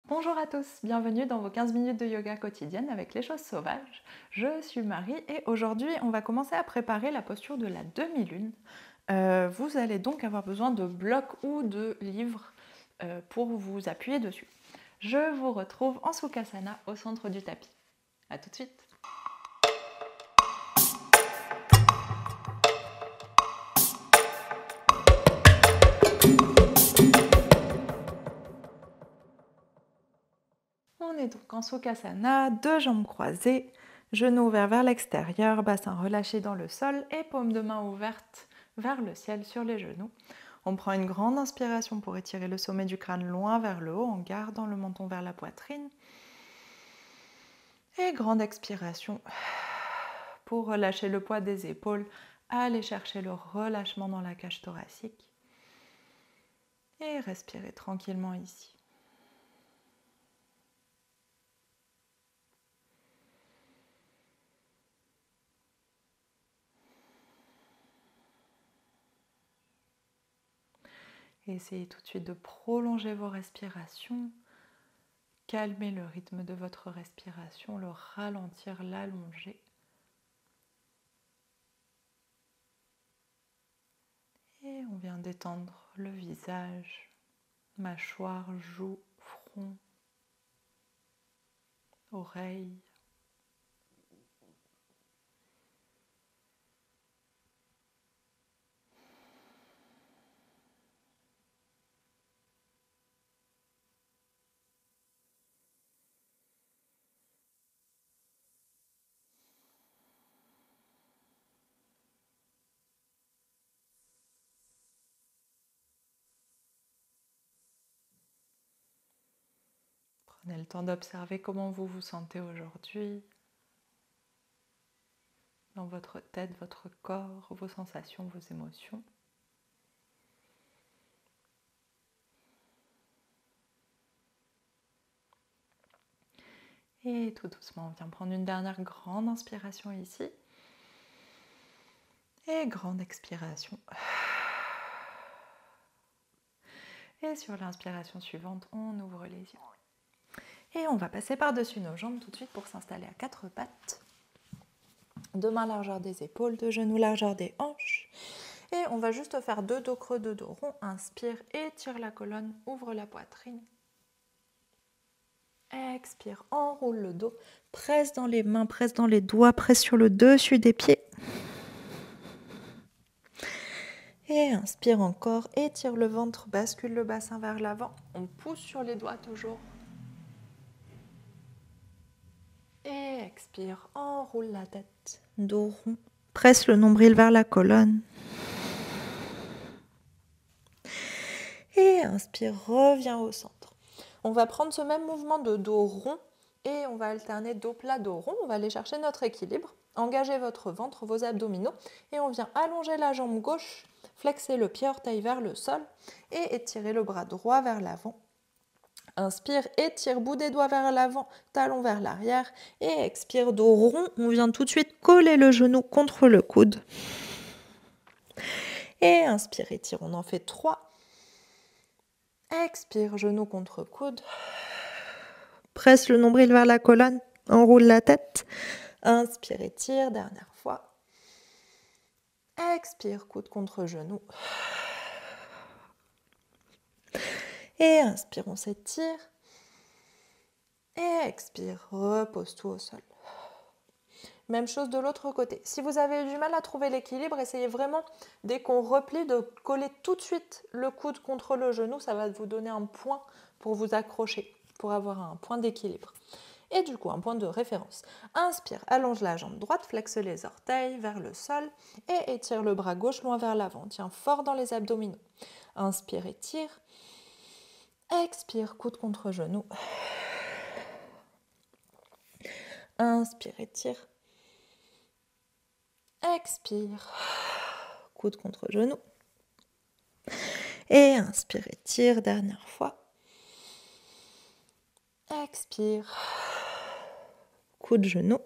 Bonjour à tous, bienvenue dans vos 15 minutes de yoga quotidienne avec les choses sauvages. Je suis Marie et aujourd'hui on va commencer à préparer la posture de la demi-lune. Vous allez donc avoir besoin de blocs ou de livres pour vous appuyer dessus. Je vous retrouve en Sukhasana au centre du tapis. A tout de suite. On est donc en Sukhasana, deux jambes croisées, genoux ouverts vers l'extérieur, bassin relâché dans le sol et paumes de main ouvertes vers le ciel sur les genoux. On prend une grande inspiration pour étirer le sommet du crâne loin vers le haut en gardant le menton vers la poitrine. Et grande expiration pour relâcher le poids des épaules, aller chercher le relâchement dans la cage thoracique. Et respirer tranquillement ici. Essayez tout de suite de prolonger vos respirations, calmer le rythme de votre respiration, le ralentir, l'allonger. Et on vient détendre le visage, mâchoire, joues, front, oreilles. Prenez le temps d'observer comment vous vous sentez aujourd'hui, dans votre tête, votre corps, vos sensations, vos émotions. Et tout doucement, on vient prendre une dernière grande inspiration ici. Et grande expiration. Et sur l'inspiration suivante, on ouvre les yeux. Et on va passer par-dessus nos jambes tout de suite pour s'installer à quatre pattes. Deux mains largeur des épaules, deux genoux largeur des hanches. Et on va juste faire deux dos creux, deux dos ronds. Inspire, étire la colonne, ouvre la poitrine. Expire, enroule le dos, presse dans les mains, presse dans les doigts, presse sur le dessus des pieds. Et inspire encore, étire le ventre, bascule le bassin vers l'avant. On pousse sur les doigts toujours. Et expire, enroule la tête, dos rond. Presse le nombril vers la colonne. Et inspire, reviens au centre. On va prendre ce même mouvement de dos rond et on va alterner dos plat, dos rond. On va aller chercher notre équilibre. Engagez votre ventre, vos abdominaux et on vient allonger la jambe gauche, flexer le pied orteil vers le sol et étirer le bras droit vers l'avant. Inspire, étire, bout des doigts vers l'avant, talon vers l'arrière et expire, dos rond. On vient tout de suite coller le genou contre le coude. Et inspire, étire, on en fait 3. Expire, genou contre coude. Presse le nombril vers la colonne, enroule la tête. Inspire, étire, dernière fois. Expire, coude contre genou. Et inspire, on s'étire. Et expire, repose tout au sol. Même chose de l'autre côté. Si vous avez du mal à trouver l'équilibre, essayez vraiment, dès qu'on replie, de coller tout de suite le coude contre le genou. Ça va vous donner un point pour vous accrocher, pour avoir un point d'équilibre. Et du coup, un point de référence. Inspire, allonge la jambe droite, flexe les orteils vers le sol et étire le bras gauche loin vers l'avant. Tiens fort dans les abdominaux. Inspire, étire. Expire, coude contre genou. Inspire, étire. Expire, coude contre genou. Et inspire, étire, dernière fois. Expire, coude genou.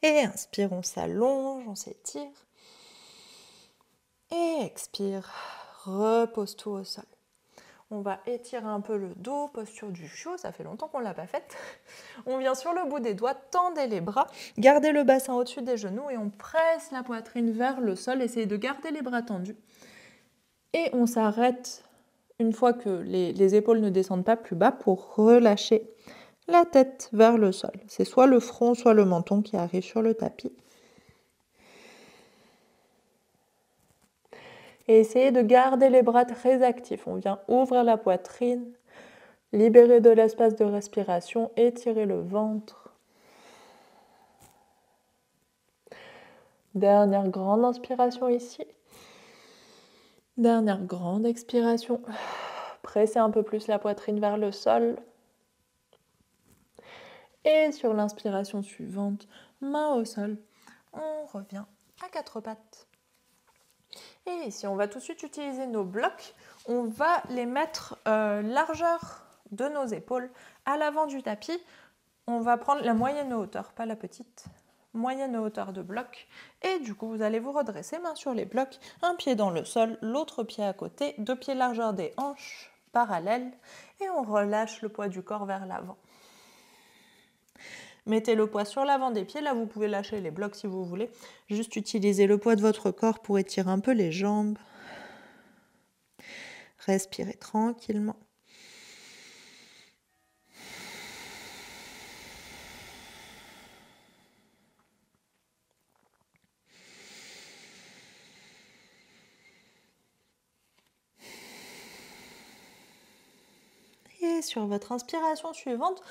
Et inspire, on s'allonge, on s'étire. Et expire, repose tout au sol. On va étirer un peu le dos, posture du chiot, ça fait longtemps qu'on ne l'a pas faite. On vient sur le bout des doigts, tendez les bras, gardez le bassin au-dessus des genoux et on presse la poitrine vers le sol, essayez de garder les bras tendus. Et on s'arrête une fois que les épaules ne descendent pas plus bas pour relâcher la tête vers le sol. C'est soit le front, soit le menton qui arrive sur le tapis. Et essayez de garder les bras très actifs. On vient ouvrir la poitrine, libérer de l'espace de respiration, étirer le ventre. Dernière grande inspiration ici. Dernière grande expiration. Pressez un peu plus la poitrine vers le sol. Et sur l'inspiration suivante, main au sol, on revient à quatre pattes. Et ici, on va tout de suite utiliser nos blocs. On va les mettre largeur de nos épaules à l'avant du tapis. On va prendre la moyenne hauteur, pas la petite. Moyenne hauteur de bloc. Et du coup, vous allez vous redresser, main sur les blocs, un pied dans le sol, l'autre pied à côté, 2 pieds largeur des hanches, parallèles. Et on relâche le poids du corps vers l'avant. Mettez le poids sur l'avant des pieds. Là, vous pouvez lâcher les blocs si vous voulez. Juste utiliser le poids de votre corps pour étirer un peu les jambes. Respirez tranquillement. Et sur votre inspiration suivante,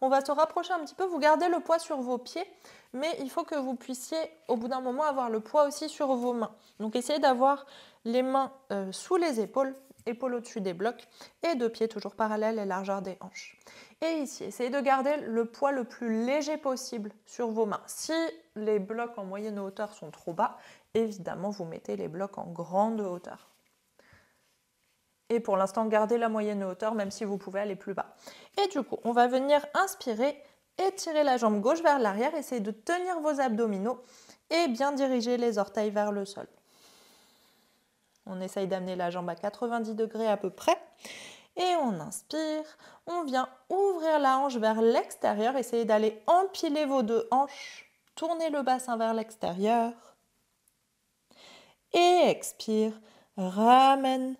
on va se rapprocher un petit peu. Vous gardez le poids sur vos pieds, mais il faut que vous puissiez, au bout d'un moment, avoir le poids aussi sur vos mains. Donc, essayez d'avoir les mains sous les épaules, épaules au-dessus des blocs, et 2 pieds toujours parallèles et largeur des hanches. Et ici, essayez de garder le poids le plus léger possible sur vos mains. Si les blocs en moyenne hauteur sont trop bas, évidemment, vous mettez les blocs en grande hauteur. Et pour l'instant, gardez la moyenne hauteur, même si vous pouvez aller plus bas. Et du coup, on va venir inspirer, étirer la jambe gauche vers l'arrière, essayez de tenir vos abdominaux et bien diriger les orteils vers le sol. On essaye d'amener la jambe à 90 degrés à peu près. Et on inspire, on vient ouvrir la hanche vers l'extérieur, essayez d'aller empiler vos 2 hanches, tournez le bassin vers l'extérieur. Et expire, ramène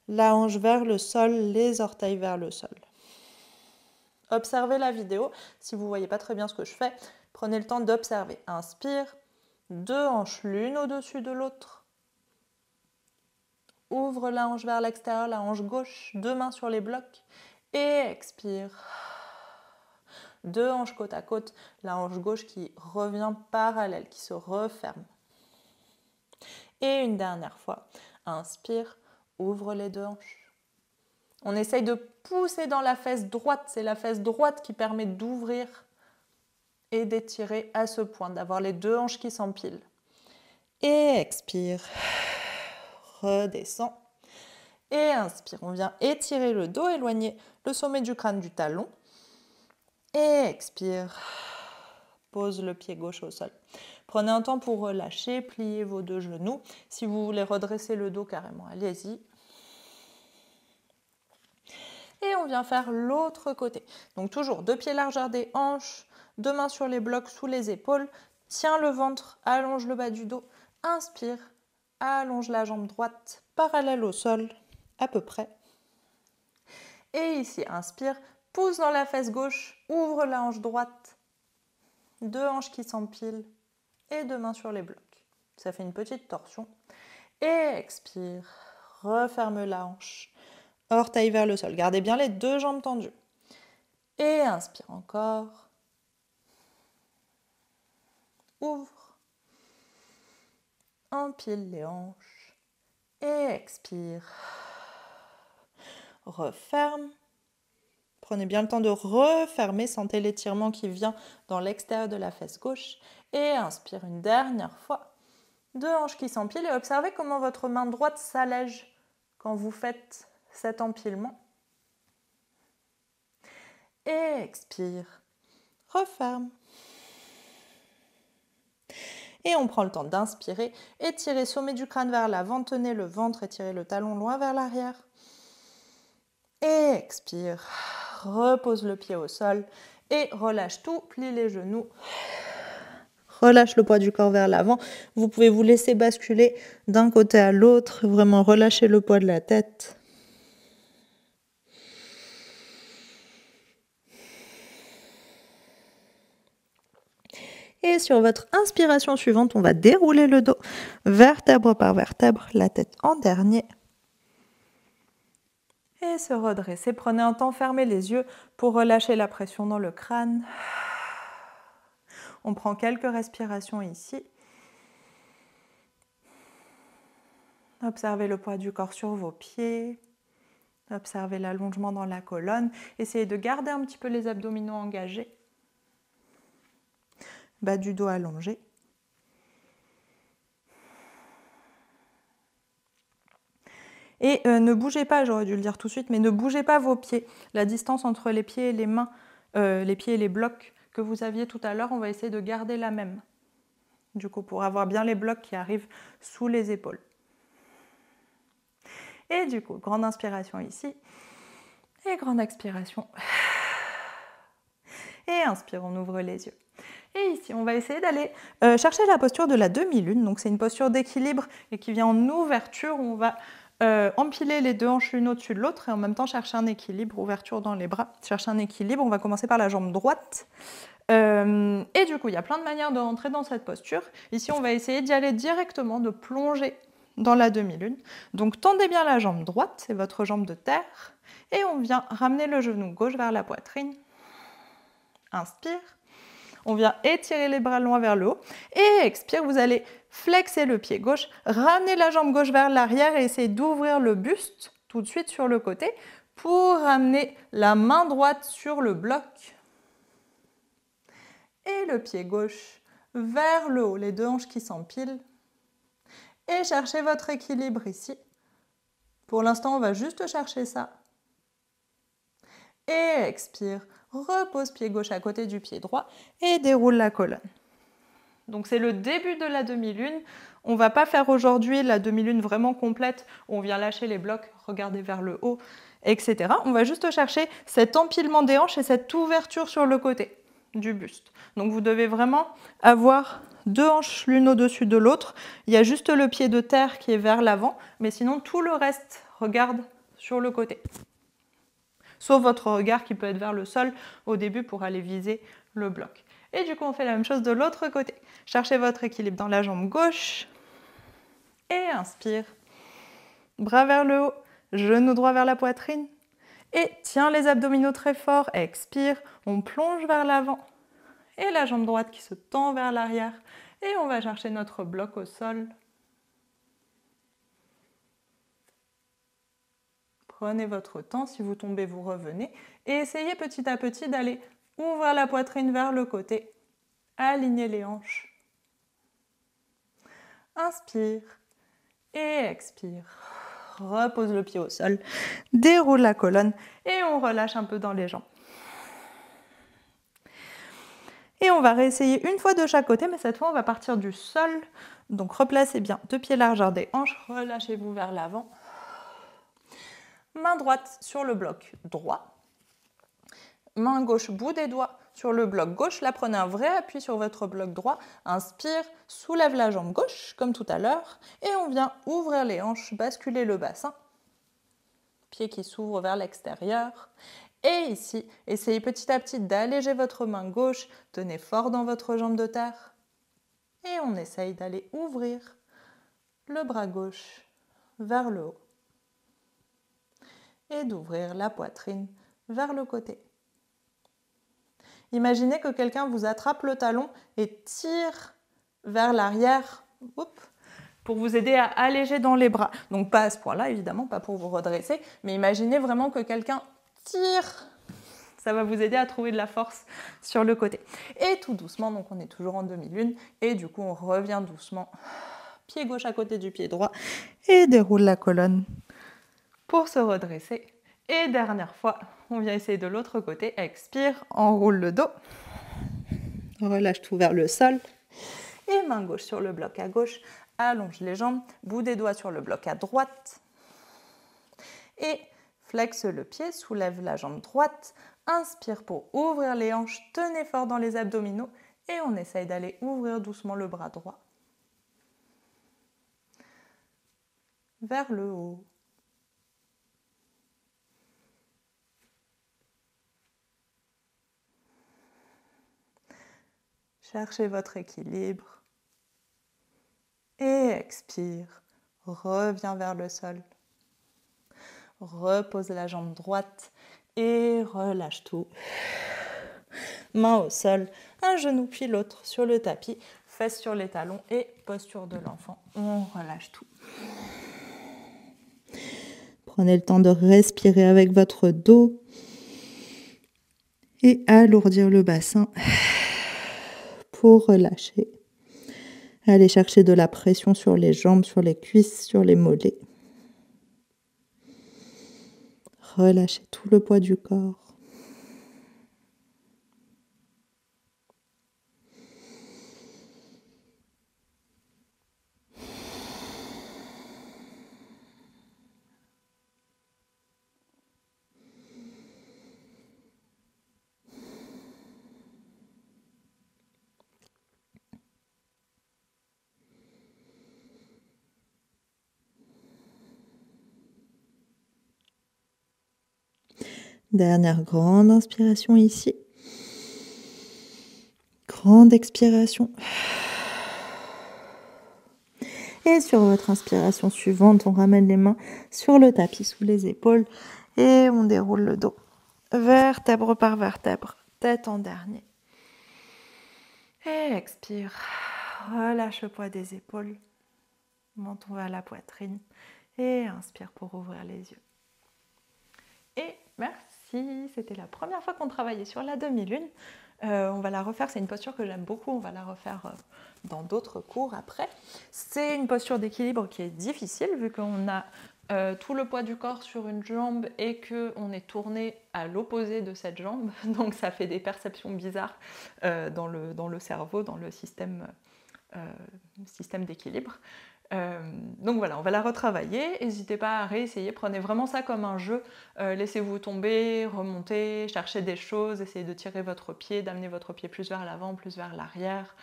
la hanche vers le sol, les orteils vers le sol. Observez la vidéo. Si vous ne voyez pas très bien ce que je fais, prenez le temps d'observer. Inspire, 2 hanches l'une au-dessus de l'autre. Ouvre la hanche vers l'extérieur, la hanche gauche, 2 mains sur les blocs. Et expire. 2 hanches côte à côte, la hanche gauche qui revient parallèle, qui se referme. Et une dernière fois, inspire. Ouvre les 2 hanches. On essaye de pousser dans la fesse droite. C'est la fesse droite qui permet d'ouvrir et d'étirer à ce point, d'avoir les 2 hanches qui s'empilent. Et expire. Redescend. Et inspire. On vient étirer le dos, éloigner le sommet du crâne du talon. Et expire. Pose le pied gauche au sol. Prenez un temps pour relâcher, plier vos 2 genoux. Si vous voulez redresser le dos carrément, allez-y. Et on vient faire l'autre côté. Donc toujours 2 pieds largeur des hanches, 2 mains sur les blocs sous les épaules. Tiens le ventre, allonge le bas du dos. Inspire, allonge la jambe droite, parallèle au sol, à peu près. Et ici, inspire, pousse dans la fesse gauche, ouvre la hanche droite. 2 hanches qui s'empilent et 2 mains sur les blocs. Ça fait une petite torsion. Et expire, referme la hanche. Orteil vers le sol. Gardez bien les 2 jambes tendues. Et inspire encore. Ouvre. Empile les hanches. Et expire. Referme. Prenez bien le temps de refermer. Sentez l'étirement qui vient dans l'extérieur de la fesse gauche. Et inspire une dernière fois. 2 hanches qui s'empilent. Et observez comment votre main droite s'allège quand vous faites cet empilement. Et expire. Referme. Et on prend le temps d'inspirer. Étirez sommet du crâne vers l'avant. Tenez le ventre. Étirez le talon loin vers l'arrière. Et expire. Repose le pied au sol et relâche tout, plie les genoux. Relâche le poids du corps vers l'avant. Vous pouvez vous laisser basculer d'un côté à l'autre, vraiment relâcher le poids de la tête. Et sur votre inspiration suivante, on va dérouler le dos, vertèbre par vertèbre, la tête en dernier. Et se redresser. Prenez un temps, fermez les yeux pour relâcher la pression dans le crâne. On prend quelques respirations ici. Observez le poids du corps sur vos pieds. Observez l'allongement dans la colonne. Essayez de garder un petit peu les abdominaux engagés. Bas du dos allongé. Et ne bougez pas, j'aurais dû le dire tout de suite, mais ne bougez pas vos pieds. La distance entre les pieds et les mains, les pieds et les blocs que vous aviez tout à l'heure, on va essayer de garder la même. Du coup, pour avoir bien les blocs qui arrivent sous les épaules. Et du coup, grande inspiration ici. Et grande expiration. Et inspire, on ouvre les yeux. Et ici, on va essayer d'aller chercher la posture de la demi-lune. Donc, c'est une posture d'équilibre et qui vient en ouverture. On va empiler les deux hanches l'une au-dessus de l'autre et en même temps chercher un équilibre, ouverture dans les bras. Chercher un équilibre, on va commencer par la jambe droite. Et du coup, il y a plein de manières de rentrer dans cette posture. Ici, on va essayer d'y aller directement, de plonger dans la demi-lune. Donc, tendez bien la jambe droite, c'est votre jambe de terre. Et on vient ramener le genou gauche vers la poitrine. Inspire. On vient étirer les bras loin vers le haut. Et expire, vous allez flexer le pied gauche, ramener la jambe gauche vers l'arrière et essayer d'ouvrir le buste tout de suite sur le côté pour ramener la main droite sur le bloc. Et le pied gauche vers le haut, les deux hanches qui s'empilent. Et cherchez votre équilibre ici. Pour l'instant, on va juste chercher ça. Et expire. Repose pied gauche à côté du pied droit et déroule la colonne. Donc c'est le début de la demi-lune. On ne va pas faire aujourd'hui la demi-lune vraiment complète où on vient lâcher les blocs, regarder vers le haut, etc. On va juste chercher cet empilement des hanches et cette ouverture sur le côté du buste. Donc vous devez vraiment avoir deux hanches l'une au-dessus de l'autre. Il y a juste le pied de terre qui est vers l'avant, mais sinon tout le reste regarde sur le côté. Sauf votre regard qui peut être vers le sol au début pour aller viser le bloc. Et du coup, on fait la même chose de l'autre côté. Cherchez votre équilibre dans la jambe gauche. Et inspire. Bras vers le haut, genou droit vers la poitrine. Et tiens les abdominaux très fort. Expire. On plonge vers l'avant. Et la jambe droite qui se tend vers l'arrière. Et on va chercher notre bloc au sol. Prenez votre temps, si vous tombez, vous revenez. Et essayez petit à petit d'aller ouvrir la poitrine vers le côté. Alignez les hanches. Inspire et expire. Repose le pied au sol. Déroule la colonne et on relâche un peu dans les jambes. Et on va réessayer une fois de chaque côté, mais cette fois, on va partir du sol. Donc, replacez bien deux pieds largeur des hanches. Relâchez-vous vers l'avant. Main droite sur le bloc droit. Main gauche, bout des doigts sur le bloc gauche. Là, prenez un vrai appui sur votre bloc droit. Inspire, soulève la jambe gauche, comme tout à l'heure. Et on vient ouvrir les hanches, basculer le bassin. Pied qui s'ouvre vers l'extérieur. Et ici, essayez petit à petit d'alléger votre main gauche. Tenez fort dans votre jambe de terre. Et on essaye d'aller ouvrir le bras gauche vers le haut. Et d'ouvrir la poitrine vers le côté. Imaginez que quelqu'un vous attrape le talon et tire vers l'arrière pour vous aider à alléger dans les bras. Donc pas à ce point-là, évidemment, pas pour vous redresser, mais imaginez vraiment que quelqu'un tire. Ça va vous aider à trouver de la force sur le côté. Et tout doucement, donc on est toujours en demi-lune, et du coup on revient doucement, pied gauche à côté du pied droit, et déroule la colonne pour se redresser. Et dernière fois, on vient essayer de l'autre côté. Expire, enroule le dos. Relâche tout vers le sol. Et main gauche sur le bloc à gauche. Allonge les jambes. Bout des doigts sur le bloc à droite. Et flexe le pied, soulève la jambe droite, inspire pour ouvrir les hanches, tenez fort dans les abdominaux et on essaye d'aller ouvrir doucement le bras droit vers le haut. Cherchez votre équilibre et expire. Reviens vers le sol. Repose la jambe droite et relâche tout. Main au sol, un genou puis l'autre sur le tapis, fesses sur les talons et posture de l'enfant. On relâche tout. Prenez le temps de respirer avec votre dos et alourdir le bassin pour relâcher. Allez chercher de la pression sur les jambes, sur les cuisses, sur les mollets. Relâchez tout le poids du corps. Dernière grande inspiration ici. Grande expiration. Et sur votre inspiration suivante, on ramène les mains sur le tapis sous les épaules et on déroule le dos. Vertèbre par vertèbre, tête en dernier. Et expire. Relâche le poids des épaules. Menton vers la poitrine. Et inspire pour ouvrir les yeux. Et merci, c'était la première fois qu'on travaillait sur la demi-lune. On va la refaire, c'est une posture que j'aime beaucoup, on va la refaire dans d'autres cours après. C'est une posture d'équilibre qui est difficile vu qu'on a tout le poids du corps sur une jambe et qu'on est tourné à l'opposé de cette jambe, donc ça fait des perceptions bizarres dans le cerveau, dans le système d'équilibre. Donc voilà, on va la retravailler, n'hésitez pas à réessayer, prenez vraiment ça comme un jeu, laissez-vous tomber, remontez, cherchez des choses, essayez de tirer votre pied, d'amener votre pied plus vers l'avant, plus vers l'arrière.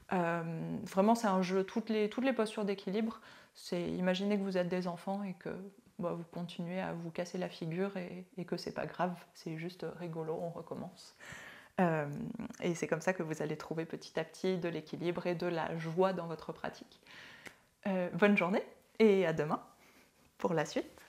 Vraiment c'est un jeu, toutes les postures d'équilibre, c'est imaginer que vous êtes des enfants et que vous continuez à vous casser la figure et que c'est pas grave, c'est juste rigolo, on recommence. Et c'est comme ça que vous allez trouver petit à petit de l'équilibre et de la joie dans votre pratique. Bonne journée et à demain pour la suite.